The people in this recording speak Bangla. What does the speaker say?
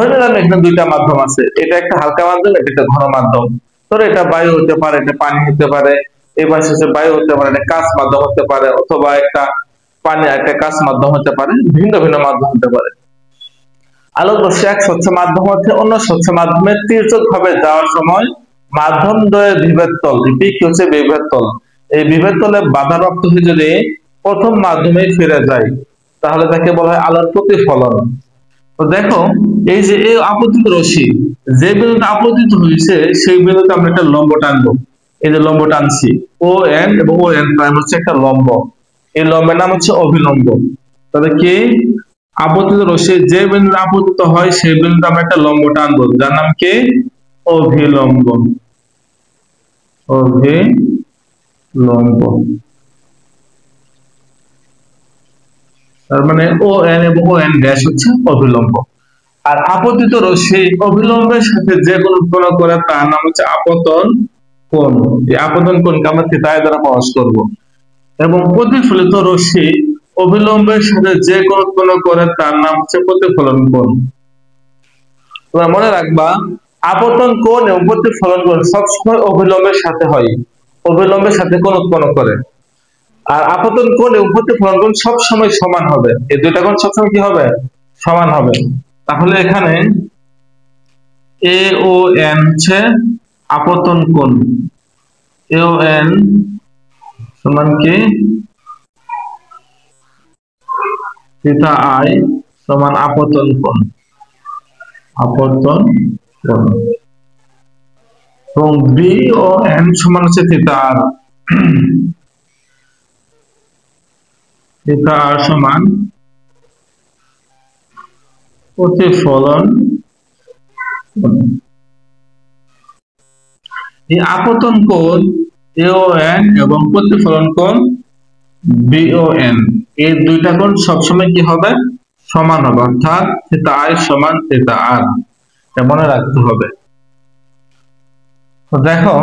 ধরে নিলাম এখানে দুইটা মাধ্যম আছে, এটা একটা হালকা মাধ্যম, এটা একটা ঘন মাধ্যম। ধরো এটা বায়ু হতে পারে, এটা পানি হতে পারে, এই পাশে হচ্ছে বায়ু হতে পারে, এটা কাঁচ মাধ্যম হতে পারে, অথবা একটা পানি একটা কাঁচ মাধ্যম হতে পারে, ভিন্ন ভিন্ন মাধ্যম হতে পারে। আলোক রশ্মি এক স্বচ্ছ মাধ্যম হচ্ছে অন্য স্বচ্ছ মাধ্যমে তির্যক ভাবে যাওয়ার সময় মাধ্যম দ্বয়ের বিভেদ তল, কি হচ্ছে বিভেদ তল, এই বিভেদ তলে বাধাপ্রাপ্ত হয়ে যদি প্রথম মাধ্যমে ফিরে যায় তাহলে তাকে বলা হয় আলোর প্রতিফলন। তো দেখো, এই যে এই আপতিত রশ্মি যে বিন্দুতে আপতিত হয়েছে সেই বিন্দুতে আমরা একটা লম্ব টানবো। এই যে লম্ব টানছি, ও এন এবং ও এন প্রাইম হচ্ছে একটা লম্ব, এই লম্বের নাম হচ্ছে অভিলম্ব। তবে কি, আপতিত রশ্মি যে বিন্দুতে আপতিত হয় সেই বিন্দুতে আমরা একটা লম্ব টানবো, যার নাম কি অভিলম্ব। অভিলম্ব, তার মানে ও এন এবং ও এন ড্যাশ হচ্ছে অভিলম্ব। আর আপতিত রশ্মি অভিলম্বের সাথে যে কোন উৎপন্ন করে তার নাম হচ্ছে আপতন কোণ। এই আপতন কোণকে আমরা থিটা দ্বারা প্রকাশ করব। এবং প্রতিফলিত রশ্মি অভিলম্বের সাথে যে কোন উৎপন্ন করে তার নাম হচ্ছে প্রতিফলন কোণ। তোমরা মনে রাখবা, আপতন কোণ এবং প্রতিফলন কোণ সবসময় অভিলম্বের সাথে হয়, অভিলম্বের সাথে কোণ উৎপন্ন করে। আর আপতন কোণ এবং প্রতিফলন কোণ সবসময় সমান হবে, এই দুইটা কোণ সবসময় কি হবে, সমান হবে। তাহলে এখানে এ ও এন হচ্ছে আপতন কোণ, এ ও এন সমান কি থিটা আই সমান আপতন কোণ, আপতন কোণ। এবং বি ও এন সমান হচ্ছে থিটা আর, থিটা আর সমান প্রতিফলন। এই আপতন কোণ এ ও এন এবং প্রতিফলন কোণ বি ও এন, এই দুইটা কোণ সবসময় কি হবে, সমান হবে, অর্থাৎ থিটা আই সমান থিটা আর, এটা মনে রাখতে হবে। তো দেখো